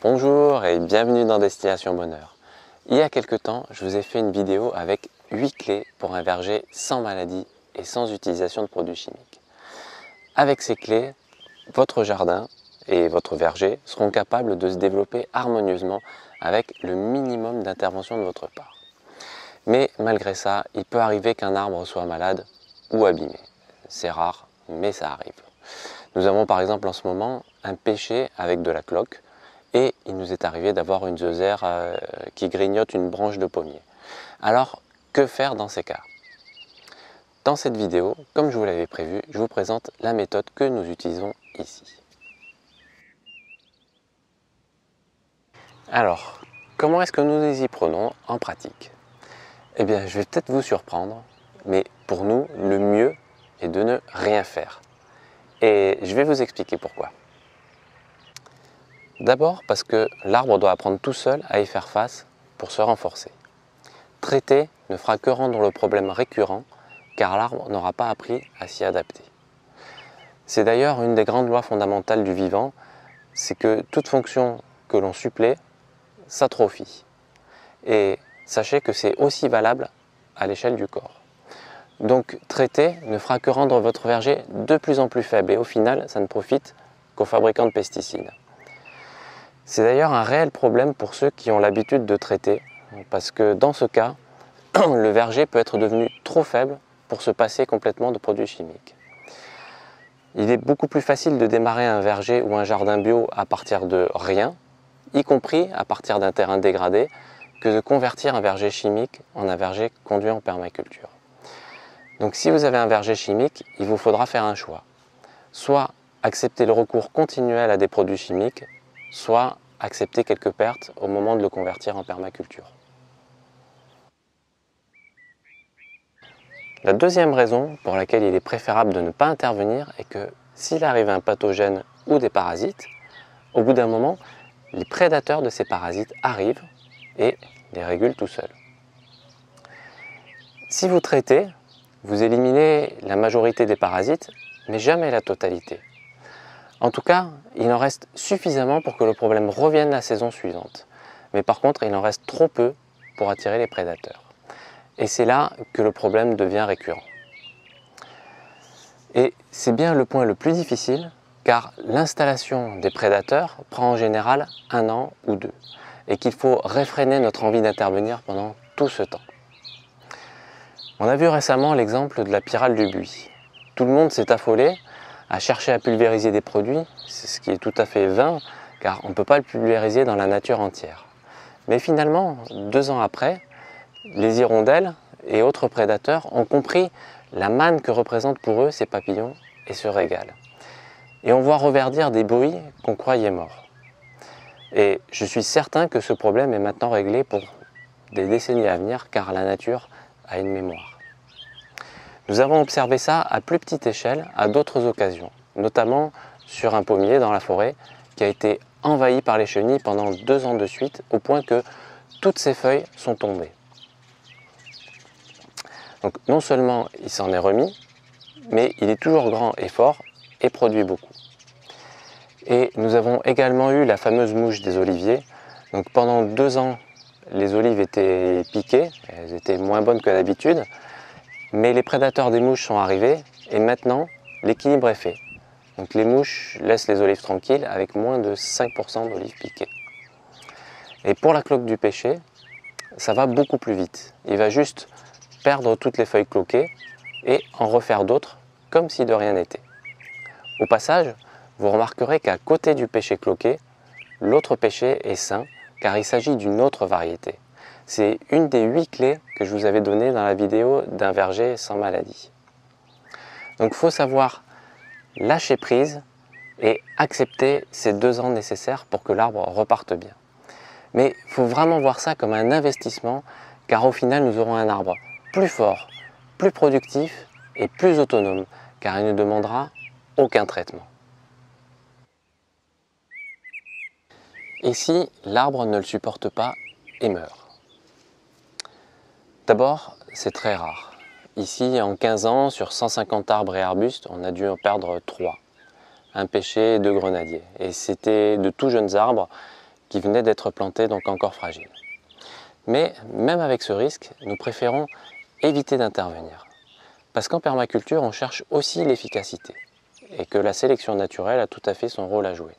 Bonjour et bienvenue dans Destination Bonheur. Il y a quelque temps, je vous ai fait une vidéo avec 8 clés pour un verger sans maladie et sans utilisation de produits chimiques. Avec ces clés, votre jardin et votre verger seront capables de se développer harmonieusement avec le minimum d'intervention de votre part. Mais malgré ça, il peut arriver qu'un arbre soit malade ou abîmé. C'est rare, mais ça arrive. Nous avons par exemple en ce moment un pêcher avec de la cloque et il nous est arrivé d'avoir une zézère qui grignote une branche de pommier. Alors, que faire dans ces cas? Dans cette vidéo, comme je vous l'avais prévu, je vous présente la méthode que nous utilisons ici. Alors, comment est-ce que nous y prenons en pratique? Eh bien, je vais peut-être vous surprendre, mais pour nous, le mieux est de ne rien faire. Et je vais vous expliquer pourquoi. D'abord parce que l'arbre doit apprendre tout seul à y faire face pour se renforcer. Traiter ne fera que rendre le problème récurrent car l'arbre n'aura pas appris à s'y adapter. C'est d'ailleurs une des grandes lois fondamentales du vivant, c'est que toute fonction que l'on supplée s'atrophie. Et sachez que c'est aussi valable à l'échelle du corps. Donc traiter ne fera que rendre votre verger de plus en plus faible et au final ça ne profite qu'aux fabricants de pesticides. C'est d'ailleurs un réel problème pour ceux qui ont l'habitude de traiter, parce que dans ce cas, le verger peut être devenu trop faible pour se passer complètement de produits chimiques. Il est beaucoup plus facile de démarrer un verger ou un jardin bio à partir de rien, y compris à partir d'un terrain dégradé, que de convertir un verger chimique en un verger conduit en permaculture. Donc si vous avez un verger chimique, il vous faudra faire un choix. Soit accepter le recours continuel à des produits chimiques, soit accepter quelques pertes au moment de le convertir en permaculture. La deuxième raison pour laquelle il est préférable de ne pas intervenir est que s'il arrive un pathogène ou des parasites, au bout d'un moment, les prédateurs de ces parasites arrivent et les régulent tout seuls. Si vous traitez, vous éliminez la majorité des parasites, mais jamais la totalité. En tout cas, il en reste suffisamment pour que le problème revienne la saison suivante. Mais par contre, il en reste trop peu pour attirer les prédateurs. Et c'est là que le problème devient récurrent. Et c'est bien le point le plus difficile, car l'installation des prédateurs prend en général 1 an ou 2, et qu'il faut réfréner notre envie d'intervenir pendant tout ce temps. On a vu récemment l'exemple de la pyrale du buis. Tout le monde s'est affolé à chercher à pulvériser des produits, ce qui est tout à fait vain, car on ne peut pas le pulvériser dans la nature entière. Mais finalement, 2 ans après, les hirondelles et autres prédateurs ont compris la manne que représentent pour eux ces papillons et se régalent. Et on voit reverdir des bruits qu'on croyait morts. Et je suis certain que ce problème est maintenant réglé pour des décennies à venir, car la nature a une mémoire. Nous avons observé ça à plus petite échelle à d'autres occasions, notamment sur un pommier dans la forêt qui a été envahi par les chenilles pendant 2 ans de suite, au point que toutes ses feuilles sont tombées. Donc non seulement il s'en est remis, mais il est toujours grand et fort et produit beaucoup. Et nous avons également eu la fameuse mouche des oliviers. Donc pendant 2 ans, les olives étaient piquées, elles étaient moins bonnes que d'habitude, mais les prédateurs des mouches sont arrivés et maintenant l'équilibre est fait. Donc les mouches laissent les olives tranquilles avec moins de 5% d'olives piquées. Et pour la cloque du pêcher, ça va beaucoup plus vite. Il va juste perdre toutes les feuilles cloquées et en refaire d'autres comme si de rien n'était. Au passage, vous remarquerez qu'à côté du pêcher cloqué, l'autre pêcher est sain car il s'agit d'une autre variété. C'est une des 8 clés que je vous avais données dans la vidéo d'un verger sans maladie. Donc il faut savoir lâcher prise et accepter ces 2 ans nécessaires pour que l'arbre reparte bien. Mais il faut vraiment voir ça comme un investissement, car au final nous aurons un arbre plus fort, plus productif et plus autonome, car il ne demandera aucun traitement. Et si l'arbre ne le supporte pas et meurt? D'abord, c'est très rare. Ici, en 15 ans, sur 150 arbres et arbustes, on a dû en perdre 3. Un pêcher et 2 grenadiers. Et c'était de tout jeunes arbres qui venaient d'être plantés, donc encore fragiles. Mais même avec ce risque, nous préférons éviter d'intervenir. Parce qu'en permaculture, on cherche aussi l'efficacité et que la sélection naturelle a tout à fait son rôle à jouer.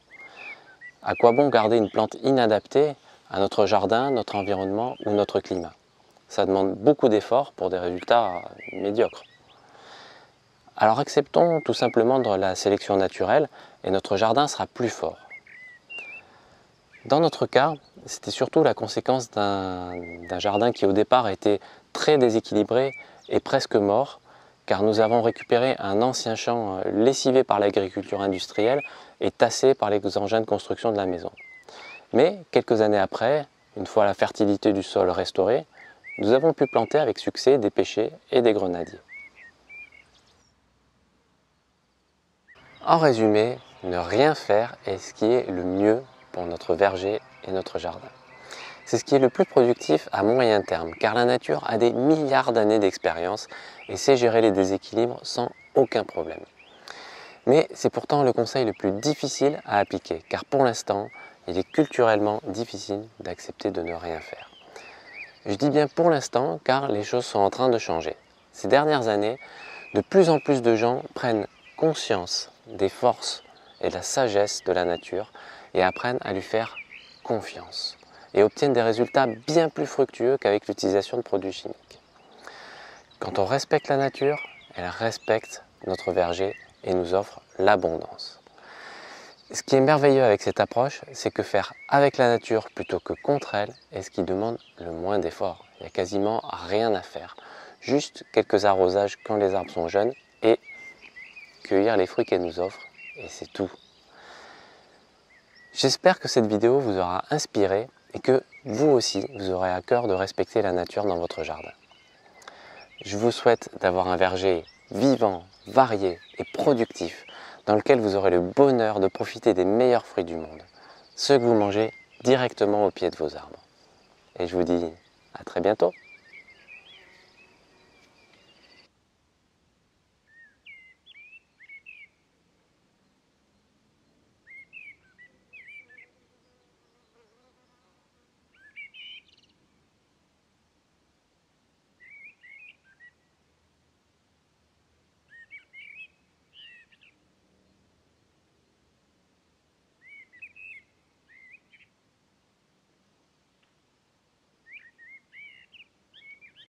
À quoi bon garder une plante inadaptée à notre jardin, notre environnement ou notre climat? Ça demande beaucoup d'efforts pour des résultats médiocres. Alors acceptons tout simplement de la sélection naturelle et notre jardin sera plus fort. Dans notre cas, c'était surtout la conséquence d'un jardin qui au départ était très déséquilibré et presque mort, car nous avons récupéré un ancien champ lessivé par l'agriculture industrielle et tassé par les engins de construction de la maison. Mais quelques années après, une fois la fertilité du sol restaurée, nous avons pu planter avec succès des pêchers et des grenadiers. En résumé, ne rien faire est ce qui est le mieux pour notre verger et notre jardin. C'est ce qui est le plus productif à moyen terme, car la nature a des milliards d'années d'expérience et sait gérer les déséquilibres sans aucun problème. Mais c'est pourtant le conseil le plus difficile à appliquer, car pour l'instant, il est culturellement difficile d'accepter de ne rien faire. Je dis bien pour l'instant, car les choses sont en train de changer. Ces dernières années, de plus en plus de gens prennent conscience des forces et de la sagesse de la nature et apprennent à lui faire confiance et obtiennent des résultats bien plus fructueux qu'avec l'utilisation de produits chimiques. Quand on respecte la nature, elle respecte notre verger et nous offre l'abondance. Ce qui est merveilleux avec cette approche, c'est que faire avec la nature plutôt que contre elle est ce qui demande le moins d'efforts. Il n'y a quasiment rien à faire. Juste quelques arrosages quand les arbres sont jeunes et cueillir les fruits qu'elle nous offre, et c'est tout. J'espère que cette vidéo vous aura inspiré et que vous aussi, vous aurez à cœur de respecter la nature dans votre jardin. Je vous souhaite d'avoir un verger vivant, varié et productif dans lequel vous aurez le bonheur de profiter des meilleurs fruits du monde, ceux que vous mangez directement au pied de vos arbres. Et je vous dis à très bientôt.